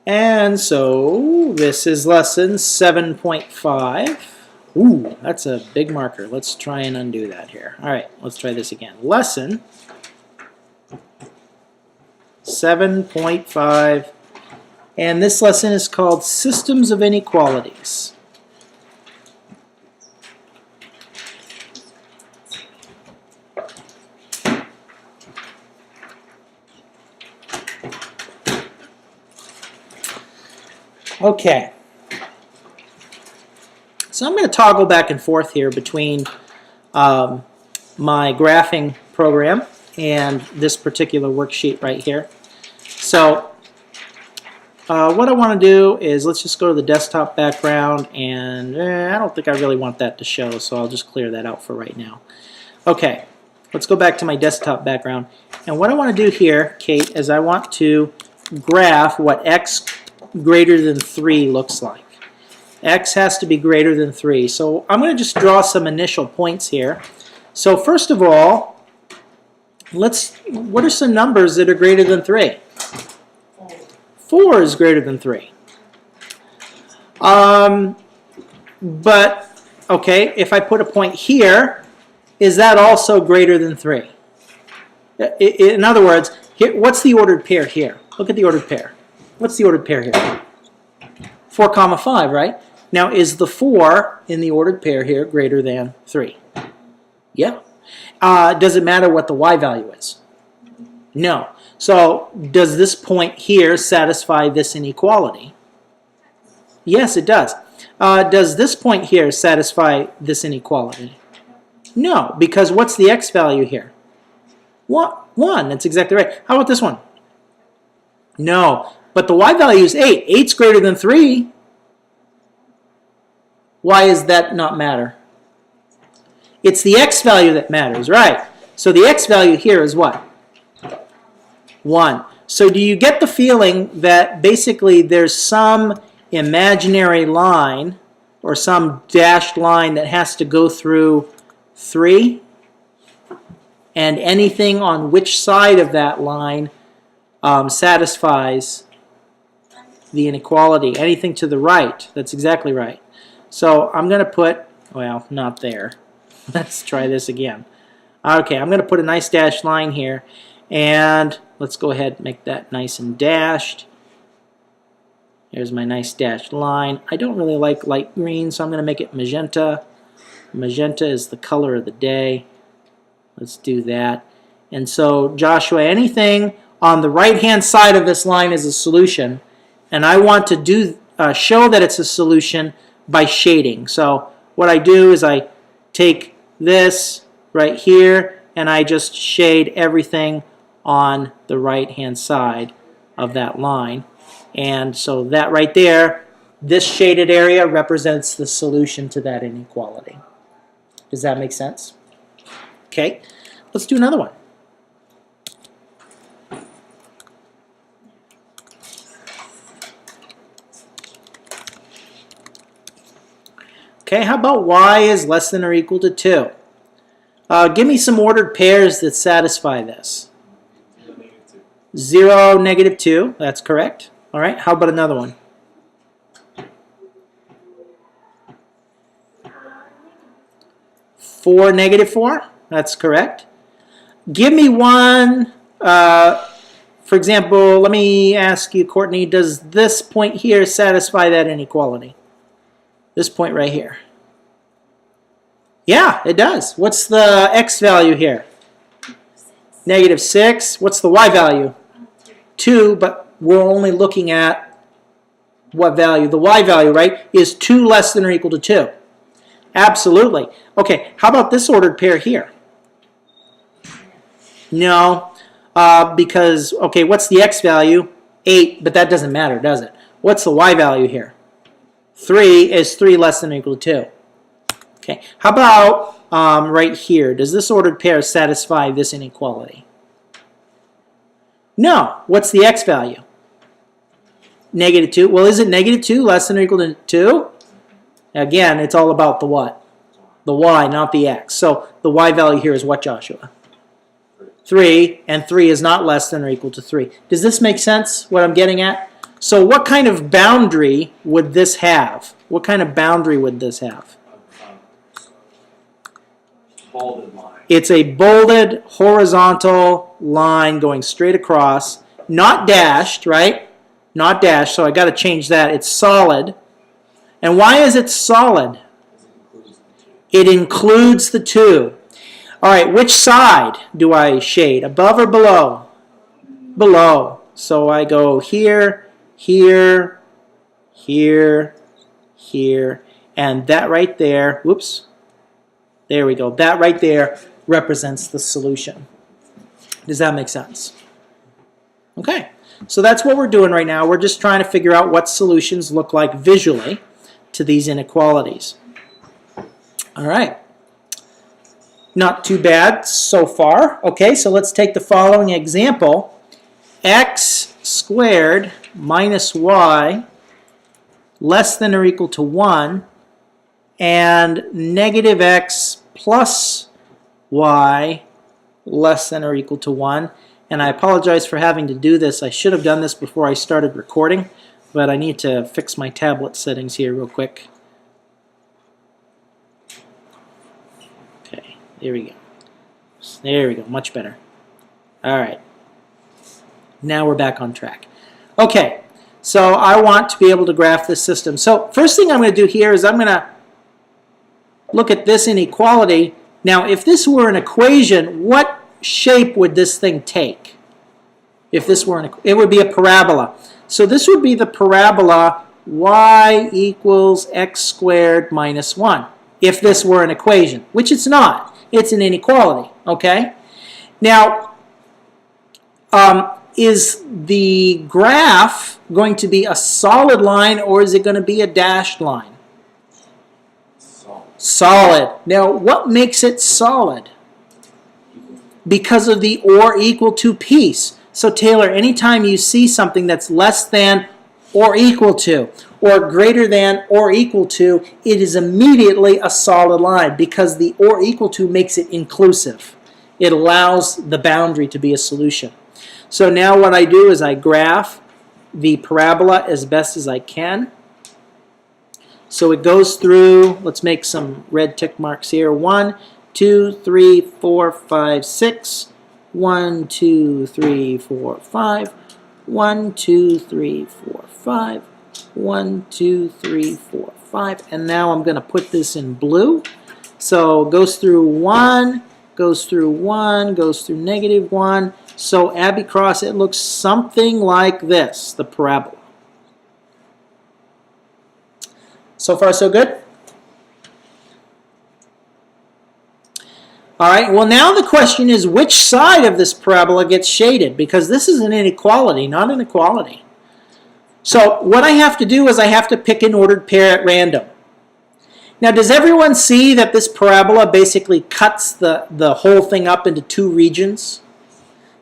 And so this is lesson 7.5. Ooh, that's a big marker. Let's try and undo that here. All right, let's try this again. Lesson 7.5. And this lesson is called Systems of Inequalities. Okay, so I'm going to toggle back and forth here between my graphing program and this particular worksheet right here. So what I want to do is let's just go to the desktop background, and I don't think I really want that to show, so I'll just clear that out for right now. Okay, let's go back to my desktop background, and what I want to do here, Kate, is I want to graph what x greater than 3 looks like. X has to be greater than 3. So I'm going to just draw some initial points here. So first of all, what are some numbers that are greater than 3? 4 is greater than 3. But, okay, if I put a point here, is that also greater than 3? In other words, here, what's the ordered pair here? Look at the ordered pair. What's the ordered pair here? 4, 5, right? Now, is the 4 in the ordered pair here greater than 3? Yeah. Does it matter what the y value is? No. So, does this point here satisfy this inequality? Yes, it does. Does this point here satisfy this inequality? No, because what's the x value here? 1. That's exactly right. How about this one? No. But the y value is 8. 8's greater than 3. Why does that not matter? It's the x value that matters, right? So the x value here is what? 1. So do you get the feeling that basically there's some imaginary line or some dashed line that has to go through 3? And anything on which side of that line satisfies the inequality. Anything to the right. That's exactly right. So I'm going to put, well, not there. Let's try this again. Okay, I'm going to put a nice dashed line here, and let's go ahead and make that nice and dashed. Here's my nice dashed line. I don't really like light green, so I'm going to make it magenta. Magenta is the color of the day. Let's do that. And so, Joshua, anything on the right-hand side of this line is a solution, and I want to show that it's a solution by shading. So what I do is I take this right here and I just shade everything on the right-hand side of that line. And so that right there, this shaded area represents the solution to that inequality. Does that make sense? Okay, let's do another one. Okay, how about y is less than or equal to 2? Give me some ordered pairs that satisfy this. 0, negative 2, that's correct. All right, how about another one? 4, negative 4, that's correct. Give me one, for example, let me ask you, Courtney, does this point here satisfy that inequality? This point right here. Yeah, it does. What's the x value here? Negative 6. What's the y value? 2, but we're only looking at what value? The y value, right? Is 2 less than or equal to 2? Absolutely. Okay, how about this ordered pair here? No, because, okay, what's the x value? 8, but that doesn't matter, does it? What's the y value here? 3 is 3 less than or equal to 2. Okay, how about right here? Does this ordered pair satisfy this inequality? No. What's the x value? Negative 2. Well, is it negative 2 less than or equal to 2? Again, it's all about the what? The y, not the x. So the y value here is what, Joshua? 3, and 3 is not less than or equal to 3. Does this make sense, what I'm getting at? So what kind of boundary would this have? What kind of boundary would this have? Bolded line. It's a bolded horizontal line going straight across, not dashed, right? Not dashed, so I got to change that. It's solid. And why is it solid? It includes the two. All right, which side do I shade? Above or below? Below. So I go here, here, here, here, and that right there, whoops, there we go. That right there represents the solution. Does that make sense? Okay, so that's what we're doing right now. We're just trying to figure out what solutions look like visually to these inequalities. All right. Not too bad so far. Okay, so let's take the following example. X squared minus y less than or equal to 1 and negative x plus y less than or equal to 1. And I apologize for having to do this. I should have done this before I started recording, but I need to fix my tablet settings here real quick. Okay, there we go. There we go, much better. All right. Now we're back on track. Okay, so I want to be able to graph this system. So first thing I'm going to do here is I'm going to look at this inequality. Now, if this were an equation, what shape would this thing take? If this were it would be a parabola. So this would be the parabola y equals x squared minus 1. If this were an equation, which it's not. It's an inequality, okay? Now, is the graph going to be a solid line or is it going to be a dashed line? Solid. Now, what makes it solid? Because of the or equal to piece. So, Taylor, anytime you see something that's less than or equal to, or greater than or equal to, it is immediately a solid line because the or equal to makes it inclusive. It allows the boundary to be a solution. So now what I do is I graph the parabola as best as I can. So it goes through, let's make some red tick marks here. 1, 2, 3, 4, 5, 6. 1, 2, 3, 4, 5. 1, 2, 3, 4, 5. 1, 2, 3, 4, 5. And now I'm going to put this in blue. So it goes through 1, goes through 1, goes through negative 1. So Abby Cross, it looks something like this, the parabola. So far, so good? All right, well, now the question is which side of this parabola gets shaded, because this is an inequality, not an equality. So what I have to do is I have to pick an ordered pair at random. Now, does everyone see that this parabola basically cuts the whole thing up into two regions?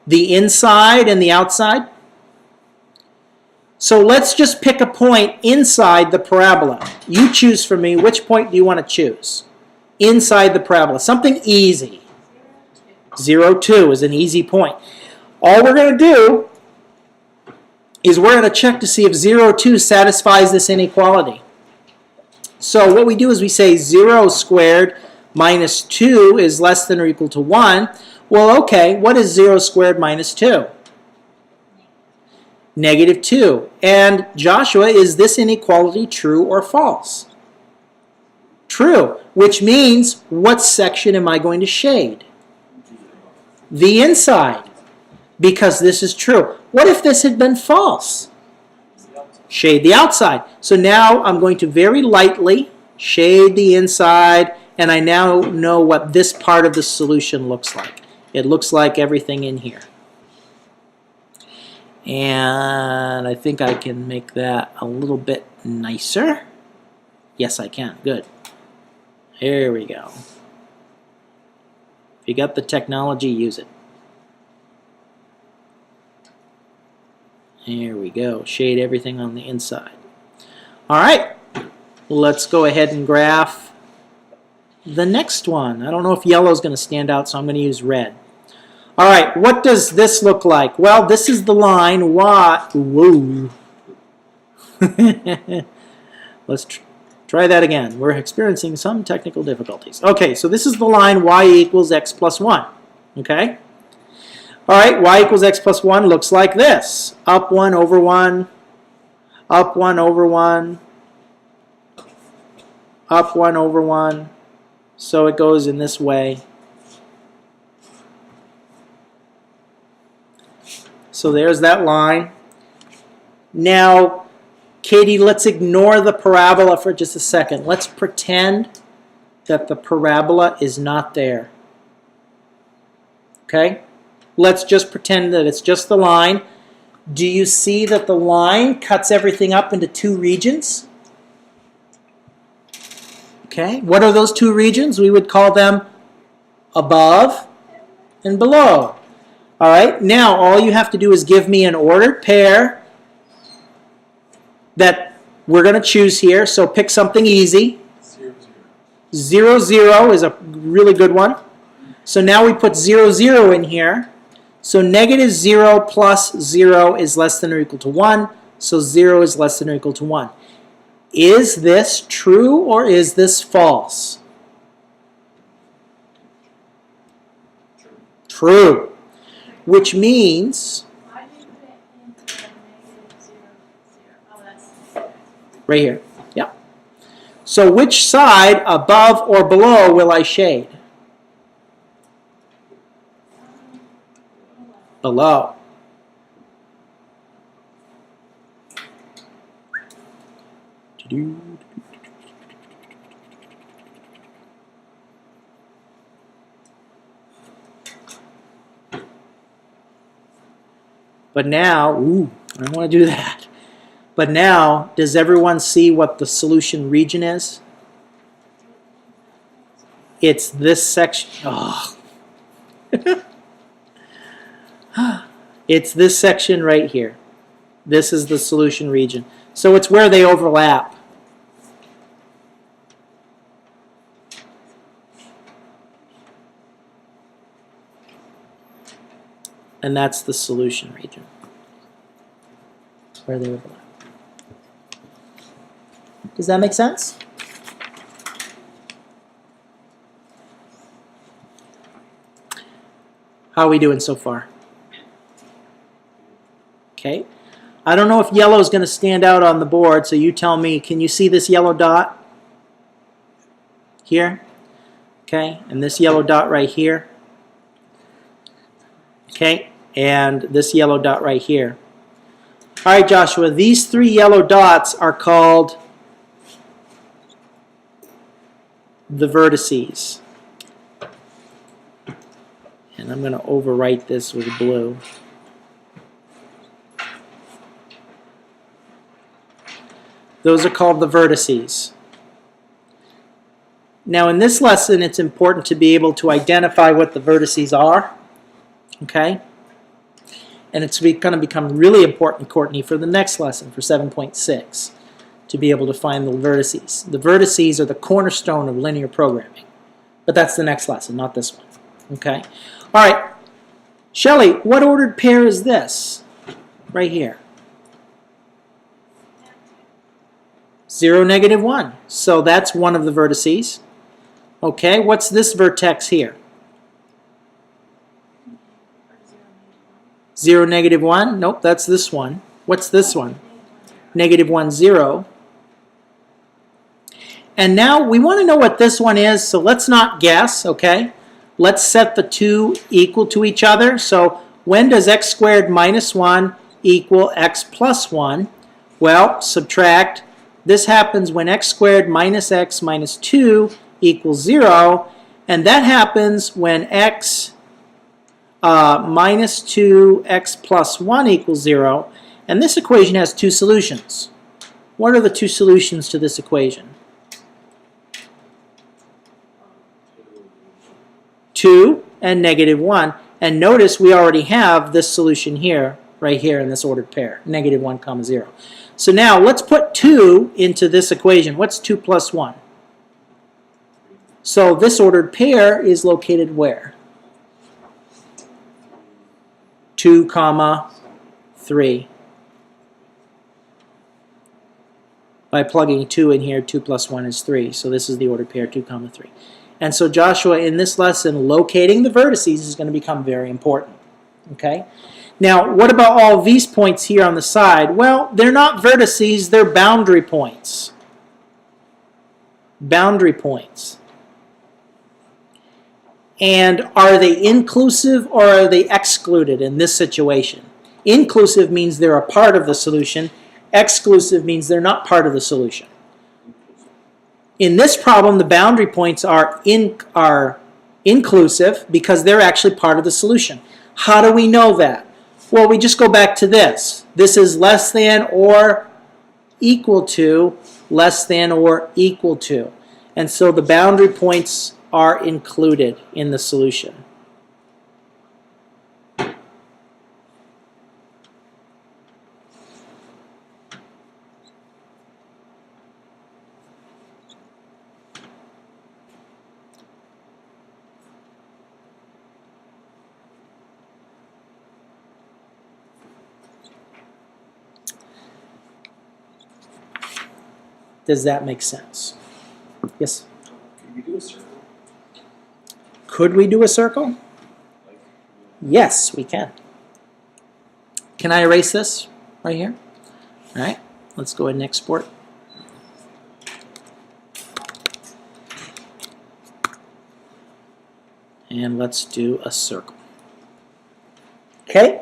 The inside and the outside? So let's just pick a point inside the parabola. You choose for me, which point do you want to choose? Inside the parabola. Something easy. 0, 2 is an easy point. All we're going to do is we're going to check to see if 0, 2 satisfies this inequality. So what we do is we say 0 squared minus 2 is less than or equal to 1. Well, okay, what is 0 squared minus 2? Negative 2. And Joshua, is this inequality true or false? True, which means what section am I going to shade? The inside, because this is true. What if this had been false? Shade the outside. So now I'm going to very lightly shade the inside, and I now know what this part of the solution looks like. It looks like everything in here. And I think I can make that a little bit nicer. Yes, I can. Good. Here we go. If you got the technology, use it. Here we go. Shade everything on the inside. All right. Let's go ahead and graph the next one. I don't know if yellow is going to stand out, so I'm going to use red. All right. What does this look like? Well, this is the line y. Whoa. Let's try that again. We're experiencing some technical difficulties. Okay, so this is the line y equals x plus 1. Okay? All right, y equals x plus 1 looks like this. Up 1 over 1, up 1 over 1, up 1 over 1. So it goes in this way. So there's that line. Now, Katie, let's ignore the parabola for just a second. Let's pretend that the parabola is not there. Okay? Let's just pretend that it's just the line. Do you see that the line cuts everything up into two regions? Okay, what are those two regions? We would call them above and below. All right, now all you have to do is give me an ordered pair that we're going to choose here. So pick something easy. 0, 0 is a really good one. So now we put 0, 0 in here. So negative 0 plus 0 is less than or equal to 1. So 0 is less than or equal to 1. Is this true or is this false? True. Which means, right here, yeah. So which side, above or below, will I shade? Below. But now, I don't want to do that. But now, does everyone see what the solution region is? It's this section. Oh. It's this section right here. This is the solution region. So it's where they overlap. And that's the solution region, where they overlap. Does that make sense? How are we doing so far? Okay. I don't know if yellow is going to stand out on the board, so you tell me, can you see this yellow dot here? Okay, and this yellow dot right here. Okay, and this yellow dot right here. All right, Joshua, these three yellow dots are called the vertices. And I'm going to overwrite this with blue. Those are called the vertices. Now in this lesson, it's important to be able to identify what the vertices are. Okay? And it's going to become really important, Courtney, for the next lesson, for 7.6, to be able to find the vertices. The vertices are the cornerstone of linear programming. But that's the next lesson, not this one. Okay? All right. Shelley, what ordered pair is this? Right here. 0, negative 1. So that's one of the vertices. Okay, what's this vertex here? 0, negative 1? Nope, that's this one. What's this one? Negative 1, 0. And now we want to know what this one is, so let's not guess, okay? Let's set the two equal to each other. So when does x squared minus 1 equal x plus 1? Well, subtract. This happens when x squared minus x minus 2 equals 0. And that happens when x minus 2x plus 1 equals 0. And this equation has two solutions. What are the two solutions to this equation? 2 and negative 1. And notice we already have this solution here, right here in this ordered pair, negative 1 comma 0. So now let's put 2 into this equation. What's 2 plus 1? So this ordered pair is located where? 2 comma 3. by plugging 2 in here. 2 plus 1 is 3. So this is the ordered pair, 2, 3. And so Joshua, in this lesson, locating the vertices is going to become very important. Okay? Now, what about all these points here on the side? Well, they're not vertices, they're boundary points. Boundary points. And are they inclusive or are they excluded in this situation? Inclusive means they're a part of the solution. Exclusive means they're not part of the solution. In this problem, the boundary points are inclusive because they're actually part of the solution. How do we know that? Well, we just go back to this. This is less than or equal to, less than or equal to. And so the boundary points are included in the solution. Does that make sense? Yes? Could we do a circle? Could we do a circle? Yes, we can. Can I erase this right here? All right, let's go ahead and export. And let's do a circle. Okay?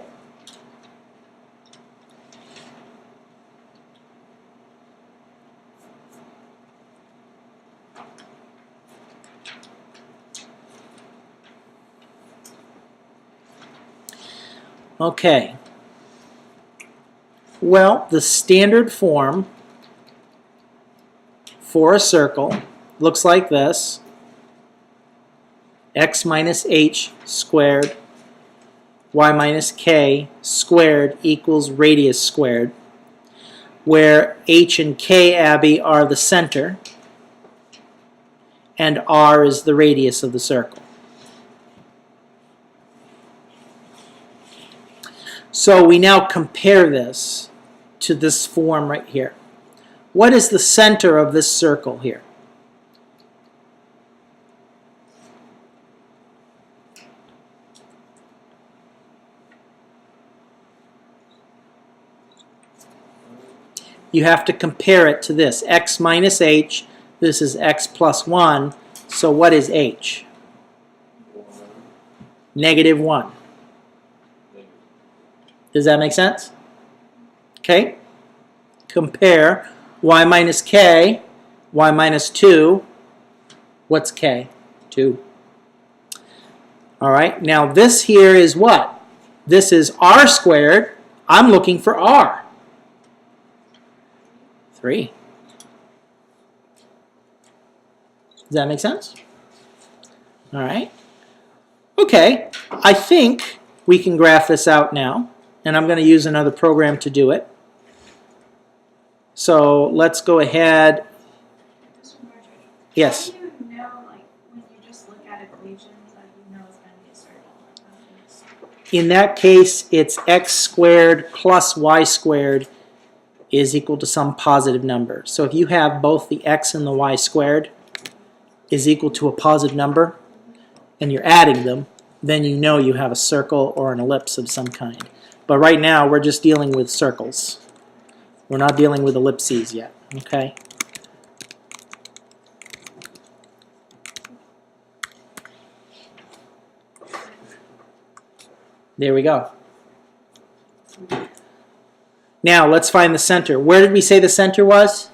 Okay. Well, the standard form for a circle looks like this. X minus h squared, y minus k squared equals radius squared, where h and k, Abby, are the center, and r is the radius of the circle. So we now compare this to this form right here. What is the center of this circle here? You have to compare it to this. X minus h, this is x plus 1. So what is h? Negative 1. Does that make sense? Okay. Compare y minus k, y minus 2. What's k? 2. All right. Now this here is what? This is r squared. I'm looking for r. 3. Does that make sense? All right. Okay. I think we can graph this out now. And I'm going to use another program to do it. So let's go ahead. Yes? How do you know, like, when you just look at equations, that you know it's going to be a circle? In that case, it's x squared plus y squared is equal to some positive number. So if you have both the x and the y squared is equal to a positive number, and you're adding them, then you know you have a circle or an ellipse of some kind. But right now, we're just dealing with circles. We're not dealing with ellipses yet, okay? There we go. Now, let's find the center. Where did we say the center was?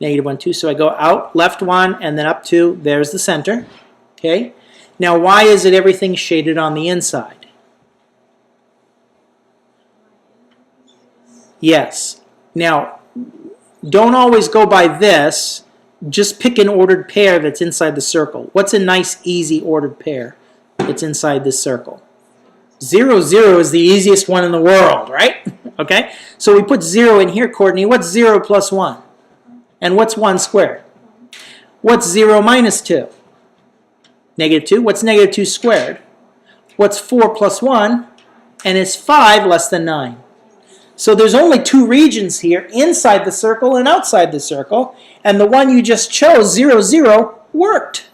Negative 1, 2. So I go out, left 1, and then up 2. There's the center, okay? Now, why is it everything shaded on the inside? Yes. Now, don't always go by this. Just pick an ordered pair that's inside the circle. What's a nice, easy ordered pair that's inside this circle? 0, 0 is the easiest one in the world, right? Okay? So we put 0 in here, Courtney. What's 0 plus 1? And what's 1 squared? What's 0 minus 2? Negative 2. What's negative 2 squared? What's 4 plus 1? And it's 5 less than 9. So there's only two regions here, inside the circle and outside the circle, and the one you just chose, 0, 0, worked.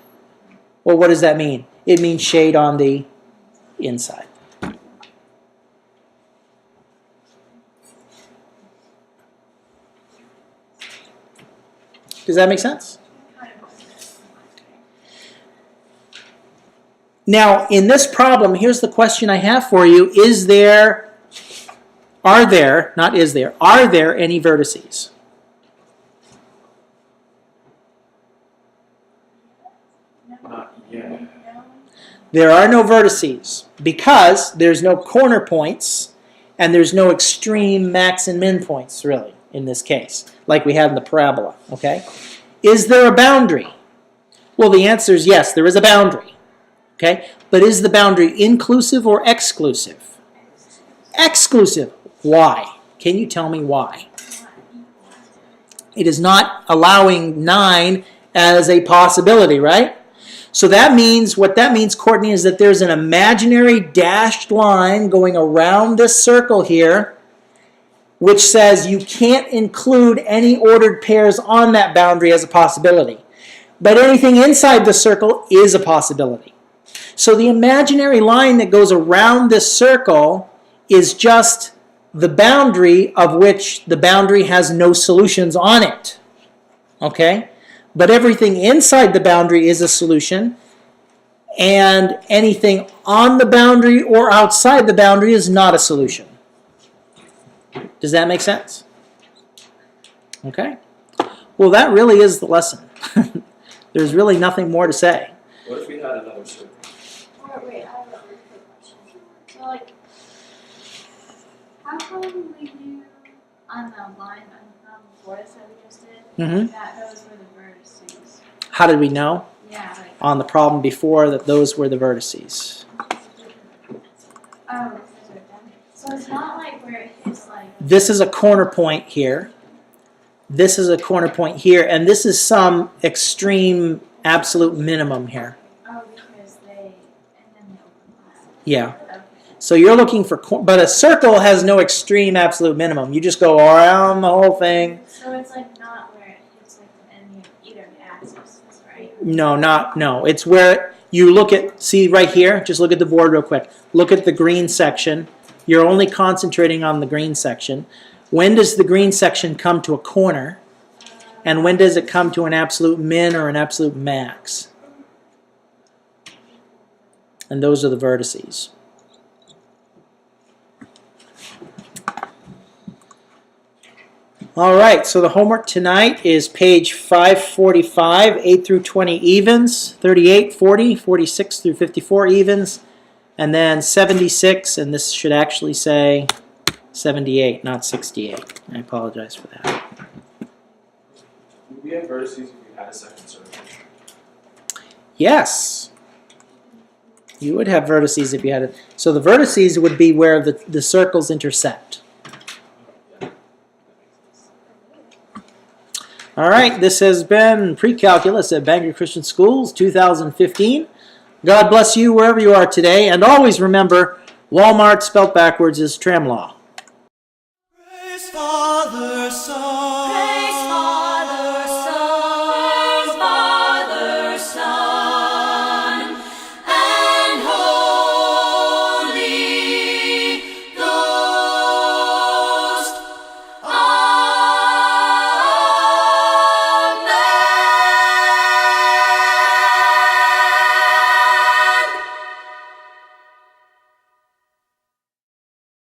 Well, what does that mean? It means shade on the inside. Does that make sense? Now, in this problem, here's the question I have for you. Are there any vertices? Not yet. There are no vertices because there's no corner points and there's no extreme max and min points, really, in this case, like we had in the parabola, okay? Is there a boundary? Well, the answer is yes, there is a boundary, okay? But is the boundary inclusive or exclusive? Exclusive. Why? Can you tell me why? It is not allowing 9 as a possibility, right? So that means, what that means, Courtney, is that there's an imaginary dashed line going around this circle here, which says you can't include any ordered pairs on that boundary as a possibility. But anything inside the circle is a possibility. So the imaginary line that goes around this circle is just the boundary of which the boundary has no solutions on it. Okay? But everything inside the boundary is a solution, and anything on the boundary or outside the boundary is not a solution. Does that make sense? Okay. Well, that really is the lesson. There's really nothing more to say. What if we had another circle? Wait, I have a quick question. So, like, how come we do on the line on the vortex that we just did, that those were the vertices? How did we know Yeah, like, on the problem before that those were the vertices? oh, so it's not like where it hits like. This is a corner point here. This is a corner point here, and this is some extreme absolute minimum here. Oh, because they, and then they overlap. Yeah. Okay. So you're looking for, but a circle has no extreme absolute minimum. You just go around the whole thing. So it's like not where it hits like the end of either the axis, right? No. It's where you look at, see right here, just look at the board real quick. Look at the green section. You're only concentrating on the green section. When does the green section come to a corner? And when does it come to an absolute min or an absolute max? And those are the vertices. All right, so the homework tonight is page 545, 8 through 20 evens, 38, 40, 46 through 54 evens, and then 76, and this should actually say 78, not 68. I apologize for that. Would we have vertices if we had a second circle? Yes. You would have vertices if you had it. So the vertices would be where the circles intersect. All right, this has been Pre-Calculus at Bangor Christian Schools 2015. God bless you wherever you are today, and always remember, Walmart spelt backwards is Tramlaw. Praise Father, Son.